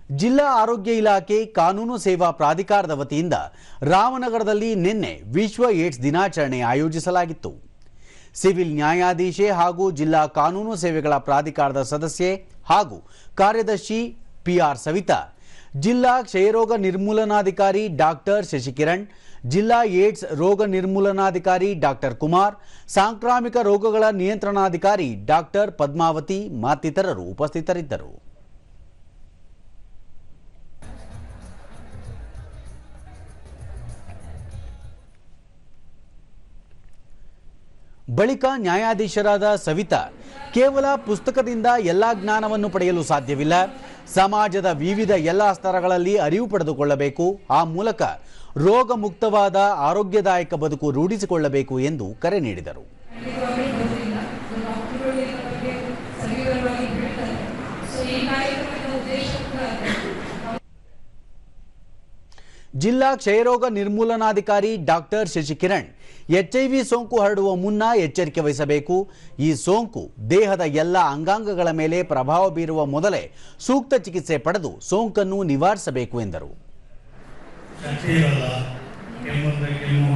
ಜಿಲ್ಲಾ ಆರೋಗ್ಯ ಇಲಾಖೆ ಕಾನೂನು ಸೇವಾ ಪ್ರಾಧಿಕಾರದ ವತಿಯಿಂದ ರಾಮನಗರದಲ್ಲಿ ನಿನ್ನೆ ವಿಶ್ವ ಏಡ್ಸ್ ದಿನಾಚರಣೆ ಆಯೋಜಿಸಲಾಗಿತ್ತು. ಸಿವಿಲ್ ನ್ಯಾಯಾಧೀಶೆ ಹಾಗೂ ಜಿಲ್ಲಾ ಕಾನೂನು ಸೇವೆಗಳ ಪ್ರಾಧಿಕಾರದ ಸದಸ್ಯೆ ಹಾಗೂ ಕಾರ್ಯದರ್ಶಿ ಪಿಆರ್ ಸವಿತಾ, ಜಿಲ್ಲಾ ಕ್ಷಯರೋಗ ನಿರ್ಮೂಲನಾಧಿಕಾರಿ ಡಾಕ್ಟರ್ ಶಶಿಕಿರಣ್, ಜಿಲ್ಲಾ ಏಡ್ಸ್ ರೋಗ ನಿರ್ಮೂಲನಾಧಿಕಾರಿ ಡಾಕ್ಟರ್ ಕುಮಾರ್, ಸಾಂಕ್ರಾಮಿಕ ರೋಗಗಳ ನಿಯಂತ್ರಣಾಧಿಕಾರಿ ಡಾಕ್ಟರ್ ಪದ್ಮಾವತಿ ಮತ್ತಿತರರು ಉಪಸ್ಥಿತರಿದ್ದರು. ಬಳಿಕ ನ್ಯಾಯಾಧೀಶರಾದ ಸವಿತಾ, ಕೇವಲ ಪುಸ್ತಕದಿಂದ ಎಲ್ಲ ಜ್ಞಾನವನ್ನು ಪಡೆಯಲು ಸಾಧ್ಯವಿಲ್ಲ, ಸಮಾಜದ ವಿವಿಧ ಎಲ್ಲ ಸ್ತರಗಳಲ್ಲಿ ಅರಿವು ಪಡೆದುಕೊಳ್ಳಬೇಕು, ಆ ಮೂಲಕ ರೋಗ ಮುಕ್ತವಾದ ಆರೋಗ್ಯದಾಯಕ ಬದುಕು ರೂಢಿಸಿಕೊಳ್ಳಬೇಕು ಎಂದು ಕರೆ ನೀಡಿದರು. ಜಿಲ್ಲಾ ಕ್ಷಯರೋಗ ನಿರ್ಮೂಲನಾಧಿಕಾರಿ ಡಾಕ್ಟರ್ ಶಶಿಕಿರಣ್, HIV ಸೋಂಕು ಹರಡುವ ಮುನ್ನ ಎಚ್ಚರಿಕೆ ವಹಿಸಬೇಕು, ಈ ಸೋಂಕು ದೇಹದ ಎಲ್ಲ ಅಂಗಾಂಗಗಳ ಮೇಲೆ ಪ್ರಭಾವ ಬೀರುವ ಮೊದಲೇ ಸೂಕ್ತ ಚಿಕಿತ್ಸೆ ಪಡೆದು ಸೋಂಕನ್ನು ನಿವಾರಿಸಬೇಕು ಎಂದರು. ಕೆಮ್ಮು